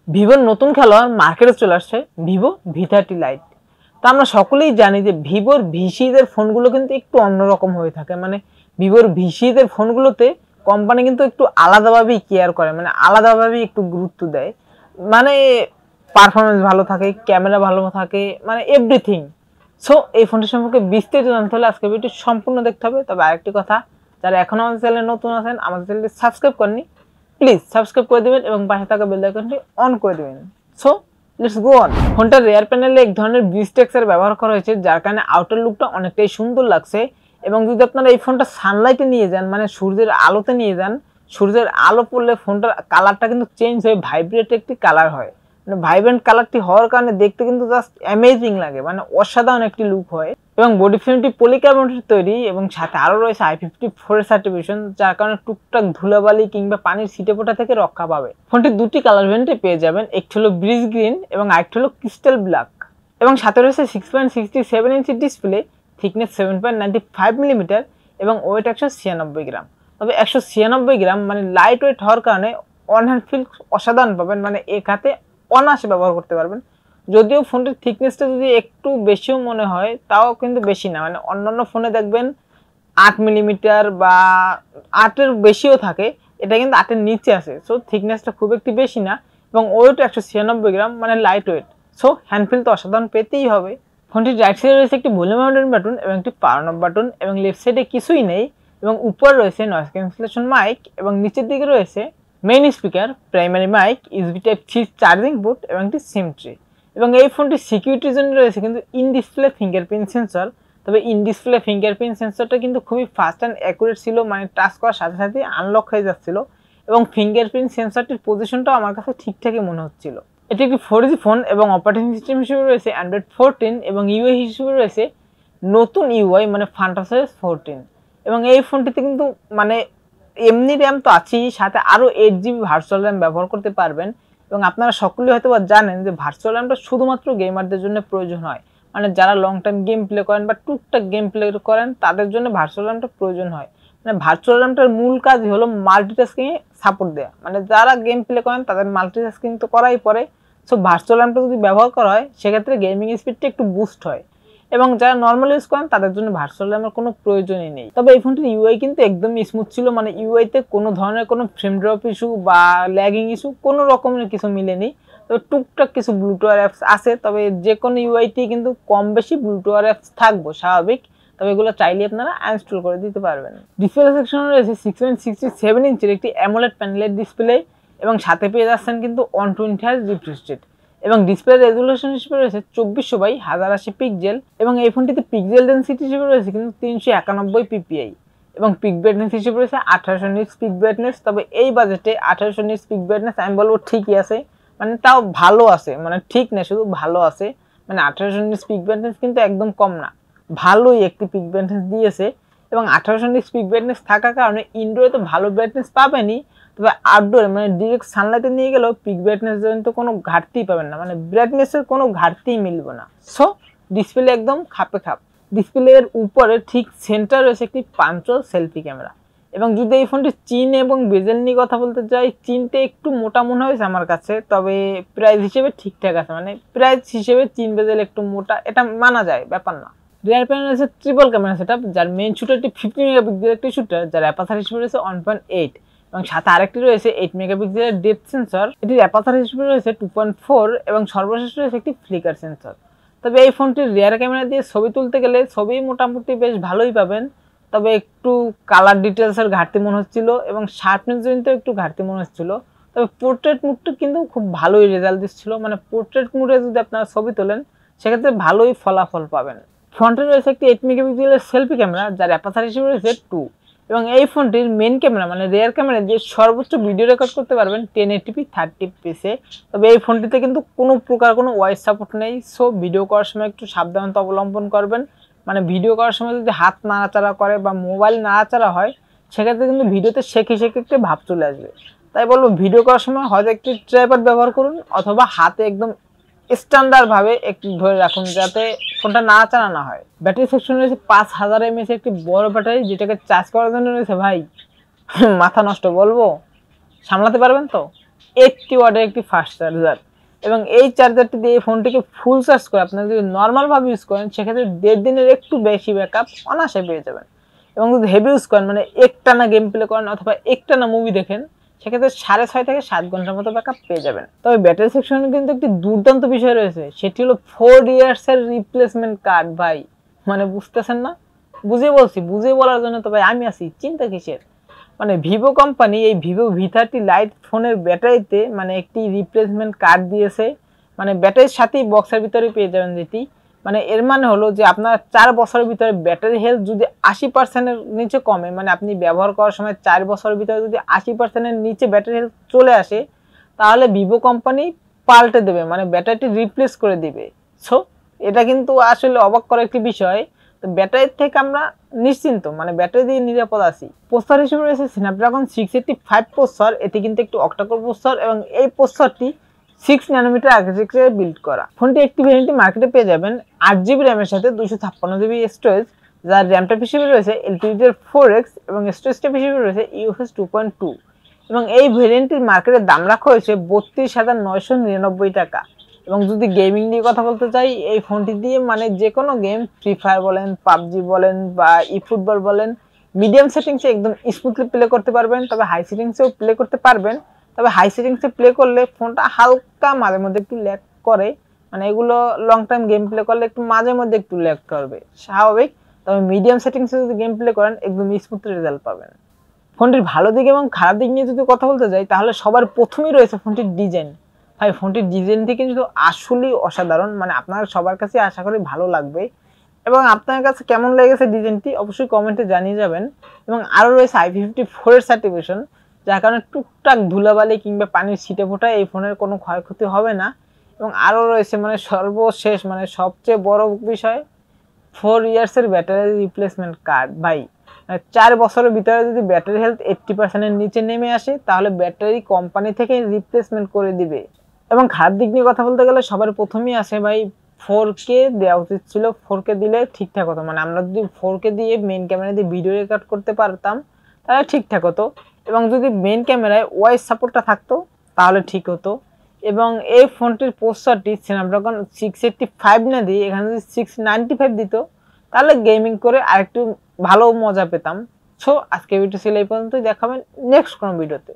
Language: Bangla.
ভিভোর নতুন খেলোয়াড় মার্কেটে চলে আসছে ভিভো ভি30 লাইট। তো আমরা সকলেই জানি যে ভিভোর ভিসিদের ফোনগুলো কিন্তু একটু অন্যরকম হয়ে থাকে, মানে ভিভোর ভিসিদের ফোনগুলোতে কোম্পানি কিন্তু একটু আলাদাভাবেই কেয়ার করে, মানে আলাদাভাবেই একটু গুরুত্ব দেয়, মানে পারফরমেন্স ভালো থাকে, ক্যামেরা ভালো থাকে, মানে এভরিথিং। সো এই ফোনটি সম্পর্কে বিস্তারিত জানতে হলে আজকে ভিডিওটি সম্পূর্ণ দেখতে হবে। তবে আরেকটি কথা, যারা এখনো আমাদের চ্যানেলে নতুন আছেন, আমাদের চ্যানেলটি সাবস্ক্রাইব করেননি, প্লিজ সাবস্ক্রাইব করে দিবেন এবং পাশে থাকা বেল আইকনটি অন করে দিবেন। So let's go on. ফোনটার রেয়ার প্যানেলে এক ধরনের ব্রিজ টেক্সচার ব্যবহার করা হয়েছে, যার কারণে আউটার লুকটা অনেকটাই সুন্দর লাগছে। এবং যদি আপনারা এই ফোনটা সানলাইটে নিয়ে যান, মানে সূর্যের আলোতে নিয়ে যান, সূর্যের আলো পড়লে ফোনটার কালারটা কিন্তু চেঞ্জ হয়ে ভাইব্রেট একটি কালার হয়, মানে ভাইব্রেন্ট কালারটি হওয়ার কারণে দেখতে কিন্তু জাস্ট অ্যামেজিং লাগে, মানে অসাধারণ একটি লুক হয়। এবং বডি ফ্রেমটি পলিকার্বনেটের তৈরি এবং সাথে আরও রয়েছে I54 এর সার্টিফিকেশন, যার কারণে টুকটাক ধুলাবালি কিংবা পানির ছিটে ফোটা থেকে রক্ষা পাবে। ফোনটি দুটি কালার ভেরিয়েন্টে পেয়ে যাবেন, একটি হলো ব্রিজ গ্রিন এবং আরেকটি হলো ক্রিস্টাল ব্ল্যাক। এবং সাথে রয়েছে 6.67 ইঞ্চি ডিসপ্লে, থিকনেস 7.95 মিলিমিটার এবং ওয়েট 196 গ্রাম। তবে 196 গ্রাম মানে লাইট ওয়েট হওয়ার কারণে অন হ্যান্ড ফিল অসাধারণ পাবেন, মানে এক হাতে অনায়াসে ব্যবহার করতে পারবেন। যদিও ফোনটির থিকনেসটা যদি একটু বেশিও মনে হয়, তাও কিন্তু বেশি না, মানে অন্যান্য ফোনে দেখবেন 8 মিলিমিটার বা 8-এর বেশিও থাকে, এটা কিন্তু 8-এর নিচে আছে। সো থিকনেসটা খুব একটি বেশি না এবং ওয়েট 196 গ্রাম, মানে লাইট ওয়েট। সো হ্যান্ডফিল তো অসাধারণ পেতেই হবে। ফোনটির রাইট সাইডে রয়েছে একটি ভলিউম মাউন্টেন বাটন এবং একটি পাওয়ার অফ বাটন, এবং লেফট সাইডে কিছুই নেই। এবং উপরে রয়েছে নয়েজ ক্যান্সেলেশন মাইক এবং নিচের দিকে রয়েছে main speaker, primary mic, USB type 3 charging port এবং একটি সিম ট্রি। এবং এই ফোনটির সিকিউরিটির জন্য রয়েছে কিন্তু ইন ডিসপ্লে ফিঙ্গারপ্রিন্ট সেন্সর। তবে ইন ডিসপ্লে ফিঙ্গারপ্রিন্ট সেন্সরটা কিন্তু খুবই ফাস্ট অ্যান্ড অ্যাকুরেট ছিল, মানে টাচ করার সাথে সাথে আনলক হয়ে যাচ্ছিল। এবং ফিঙ্গারপ্রিন্ট সেন্সরটির পজিশনটাও আমার কাছে ঠিকঠাকই মনে হচ্ছিল। এটি একটি 4G ফোন এবং অপারেটিং সিস্টেম হিসেবে রয়েছে অ্যান্ড্রয়েড 14 এবং ইউআই হিসেবে রয়েছে নতুন ইউআই, মানে ফান্টাসিস 14। এবং এই ফোনটিতে কিন্তু মানে এমনি র্যাম তো আছেই, সাথে আরও 8GB ভার্চুয়াল র্যাম ব্যবহার করতে পারবেন। এবং আপনারা সকলেই হয়তো জানেন যে ভার্চুয়াল র্যামটা শুধুমাত্র গেমারদের জন্য প্রয়োজন হয়, মানে যারা লং টাইম গেম প্লে করেন বা টুকটাক গেম প্লে করেন তাদের জন্য ভার্চুয়াল র্যামটা প্রয়োজন হয়। মানে ভার্চুয়াল র্যামটার মূল কাজই হলো মাল্টিটাস্কিং এ সাপোর্ট দেওয়া, মানে যারা গেম প্লে করেন তাদের মাল্টিটাস্কিং তো করাই পড়ে। সো ভার্চুয়াল র্যামটা যদি ব্যবহার করা হয় সেক্ষেত্রে গেমিং স্পিডটা একটু বুস্ট হয়। এবং যারা নর্মাল ইউজ করেন তাদের জন্য ভার্চুয়াল র্যামের কোনো প্রয়োজনই নেই। তবে এই ফোনটির ইউআই কিন্তু একদমই স্মুথ ছিল, মানে ইউআইতে কোনো ধরনের কোনো ফ্রেম ড্রপ ইস্যু বা ল্যাগিং ইস্যু কোনো রকমের কিছু মিলেনি। তবে টুকটাক কিছু ব্লুটুথ অ্যাপস আছে, তবে যে কোনো ইউআইতেই কিন্তু কম বেশি ব্লুটুথ অ্যাপস থাকবো স্বাভাবিক, তবে এগুলো চাইলে আপনারা আনইনস্টল করে দিতে পারবেন। ডিসপ্লে সেকশনে রয়েছে 6.67 ইঞ্চির একটি অ্যামোলেড প্যানেলের ডিসপ্লে এবং সাথে পেয়ে যাচ্ছেন কিন্তু 120Hz রিফ্রেশ রেট। এবং ডিসপ্লে রেজুলেশন হিসেবে রয়েছে 2400x1080 পিক্সেল এবং এই ফোনটিতে পিক্সেল ডেনসিটি হিসেবে রয়েছে কিন্তু 391 ppi এবং পিক ব্রাইটনেস হিসেবে রয়েছে 1800 নিটস পিক ব্রাইটনেস। তবে এই বাজেটে 1800 নিটস পিক ব্রাইটনেস আমি বলবো ঠিকই আছে, মানে তাও ভালো আছে, মানে ঠিক না শুধু ভালো আছে, মানে 1800 নিটস পিক ব্রাইটনেস কিন্তু একদম কম না, ভালোই একটি পিক ব্রাইটনেস দিয়েছে। এবং 1800 নিটস পিক ব্রাইটনেস থাকার কারণে ইনডোরে তো ভালো ব্রাইটনেস পাবেনই, তবে আউটডোরে মানে ডিরেক্ট সানলাইটে নিয়ে গেলেও পিক ব্রাইটনেস তো কোনো ঘাটতিই পাবেন না, মানে ব্রাইটনেসের কোনো ঘাটতিই মিলবে না। সো ডিসপ্লে একদম খাপে খাপ। ডিসপ্লের উপরে ঠিক সেন্টার রয়েছে একটি পাঞ্চল সেলফি ক্যামেরা। এবং যদি এই ফোনটি চিন এবং বেজেল নিয়ে কথা বলতে চাই, চিনটা একটু মোটা মনে হয়েছে আমার কাছে, তবে প্রাইস হিসেবে ঠিকঠাক আছে, মানে প্রাইস হিসেবে চিন বেজেল একটু মোটা, এটা মানা যায়, ব্যাপার না। রিয়ার প্যানেল রয়েছে ট্রিপল ক্যামেরা সেটআপ, যার মেইন শুটারটি 50 মেগাপিক্সেলের একটি শুটার, যার অ্যাপারচার হিসেবে রয়েছে 1.8 এবং সাথে আরেকটি রয়েছে 8 মেগাপিক্সেলের ডেপথ সেন্সর, এটির অ্যাপারচার হিসেবে রয়েছে 2.4 এবং সর্বশেষ রয়েছে একটি ফ্লিকার সেন্সর। তবে এই ফোনটির রিয়ার ক্যামেরা দিয়ে ছবি তুলতে গেলে ছবি মোটামুটি বেশ ভালোই পাবেন, তবে একটু কালার ডিটেলসের ঘাটতি মনে হচ্ছিল এবং শার্পনেস জনিত একটু ঘাটতি মনে হচ্ছিল। তবে পোর্ট্রেট মুডটা কিন্তু খুব ভালোই রেজাল্ট দিচ্ছিল, মানে পোর্ট্রেট মুডে যদি আপনারা ছবি তোলেন সেক্ষেত্রে ভালোই ফলাফল পাবেন। ফ্রন্টে রয়েছে একটি 8 মেগাপিক্সেলের সেলফি ক্যামেরা, যার অ্যাপারচার হিসেবে রয়েছে 2 এবং এই ফোনটির মেইন ক্যামেরা মানে রিয়ার ক্যামেরা দিয়ে সর্বোচ্চ ভিডিও রেকর্ড করতে পারবেন 1080p 30fps এ। তবে এই ফোনটিতে কিন্তু কোনো প্রকার কোনো ভয়েস সাপোর্ট নেই। সো ভিডিও করার সময় একটু সাবধানতা অবলম্বন করবেন, মানে ভিডিও করার সময় যদি হাত নাড়াচাড়া করে বা মোবাইল নাড়াচাড়া হয় সেক্ষেত্রে কিন্তু ভিডিওতে শেখে একটি ভাব চলে আসবে। তাই বলবো ভিডিও করার সময় হয়তো একটি ট্রাইপড ব্যবহার করুন অথবা হাতে একদম স্ট্যান্ডার্ড ভাবে একটু ধরে রাখুন যাতে ফোনটা নাড়াচাড়া না হয়। ব্যাটারি সেকশন রয়েছে 5000 mAh একটি বড় ব্যাটারি, যেটাকে চার্জ করার জন্য রয়েছে ভাই মাথা নষ্ট বলবো, সামলাতে পারবেন তো? 80 ওয়াটের একটি ফাস্ট চার্জার, এবং এই চার্জারটি দিয়ে এই ফোনটিকে ফুল চার্জ করে আপনারা যদি নর্মালভাবে ইউজ করেন সেক্ষেত্রে 1.5 দিনের একটু বেশি ব্যাকআপ অনায়াসে পেয়ে যাবেন। এবং যদি হেভি ইউজ করেন মানে একটানা গেম প্লে করেন অথবা একটানা মুভি দেখেন সেক্ষেত্রে 6.5 থেকে 7 ঘন্টার মতো ব্যাকআপ পেয়ে যাবেন। তবে ব্যাটারি সেকশনে কিন্তু একটি দুর্দান্ত বিষয় রয়েছে, সেটি হলো 4 ইয়ার্সের রিপ্লেসমেন্ট কার্ড। ভাই মানে বুঝতেছেন না? বুঝিয়ে বলার জন্য তো ভাই আমি আছি, চিন্তা কিসের। মানে ভিভো কোম্পানি এই ভিভো V30 লাইট ফোনের ব্যাটারিতে মানে একটি রিপ্লেসমেন্ট কার্ড দিয়েছে, মানে ব্যাটারির সাথেই বক্সের ভিতরে পেয়ে যাবেন যেটি। মানে এর মানে হলো যে আপনার 4 বছরের ভিতরে ব্যাটারি হেলথ যদি 80%-এর নিচে কমে, মানে আপনি ব্যবহার করার সময় 4 বছরের ভিতরে যদি 80%-এর নিচে ব্যাটারি হেলথ চলে আসে, তাহলে ভিভো কোম্পানি পাল্টে দেবে, মানে ব্যাটারিটি রিপ্লেস করে দিবে। সো এটা কিন্তু আসলে অবাক করা একটি বিষয়। তো ব্যাটারির থেকে আমরা নিশ্চিন্ত, মানে ব্যাটারি দিয়ে নিরাপদ আছি। প্রসেসর হিসেবে রয়েছে স্ন্যাপড্রাগন 685 প্রসেসর, এটি কিন্তু একটু অক্টাকোর প্রসেসর এবং এই প্রসেসরটি 6 ন্যানোমিটার আর্কিটেকচারে বিল্ড করা। ফোনটি একটি ভেরিয়েন্টে মার্কেটে পেয়ে যাবেন 8GB র্যামের সাথে 256GB স্টোরেজ, যার র্যাম টাইপ হিসেবে রয়েছে LPDDR 4X এবং স্টোরেজ টাইপ হিসেবে রয়েছে UFS 2.2, এবং এই ভেরিয়েন্টটির মার্কেটের দাম রাখা হয়েছে 32,999 টাকা। এবং যদি গেমিং নিয়ে কথা বলতে চাই, এই ফোনটি দিয়ে মানে যে কোনো গেম, ফ্রি ফায়ার বলেন, পাবজি বলেন বা ফুটবল বলেন, মিডিয়াম সেটিংসে একদম স্মুথলি প্লে করতে পারবেন। তবে হাই সেটিংসেও প্লে করতে পারবেন, তবে হাই সেটিংসে প্লে করলে ফোনটা হালকা মাঝে মধ্যে একটু ল্যাগ করে, মানে এগুলো লং টাইম গেম প্লে করলে একটু মাঝে মধ্যে একটু ল্যাগ করবে, স্বাভাবিক। তবে মিডিয়াম সেটিংসে যদি গেম প্লে করেন একদম স্মুথ রেজাল্ট পাবেন। ফোনটির ভালো দিক এবং খারাপ দিক নিয়ে যদি কথা বলতে যাই, তাহলে সবার প্রথমেই রয়েছে ফোনটির ডিজাইন। ভাই ফোনটির ডিজাইনটি কিন্তু আসলেই অসাধারণ, মানে আপনার সবার কাছে আশা করি ভালো লাগবে। এবং আপনার কাছে কেমন লেগেছে ডিজাইনটি অবশ্যই কমেন্টে জানিয়ে যাবেন। এবং আরও রয়েছে IP54 এর সার্টিফিকেশন, যার কারণে টুকটাক ধুলাবালি কিংবা পানির ছিটে ফোটায় এই ফোনের কোনো ক্ষয়ক্ষতি হবে না। এবং আরও রয়েছে মানে সর্বশেষ মানে সবচেয়ে বড় বিষয় 4 ইয়ার্সের ব্যাটারি রিপ্লেসমেন্ট কার্ড। ভাই 4 বছরের ভিতরে যদি ব্যাটারি হেলথ 80%-এর নিচে নেমে আসে তাহলে ব্যাটারি কোম্পানি থেকে রিপ্লেসমেন্ট করে দিবে। এবং খারাপ দিক নিয়ে কথা বলতে গেলে সবার প্রথমেই আসে ভাই 4K দেওয়া উচিত ছিল। 4K দিলে ঠিকঠাক হতো, মানে আমরা যদি 4K দিয়ে মেইন ক্যামেরা দিয়ে ভিডিও রেকর্ড করতে পারতাম তাহলে ঠিকঠাক হতো। এবং যদি মেইন ক্যামেরায় ওয়াইস সাপোর্টটা থাকতো তাহলে ঠিক হতো। এবং এই ফোনটির প্রসেসরটি স্ন্যাপড্রাগন 685 না দিয়ে এখানে যদি 695 দিত তাহলে গেমিং করে আরেকটু ভালো মজা পেতাম। সো আজকে ভিডিও ছিল এই পর্যন্তই, দেখাবেন নেক্সট কোনো ভিডিওতে।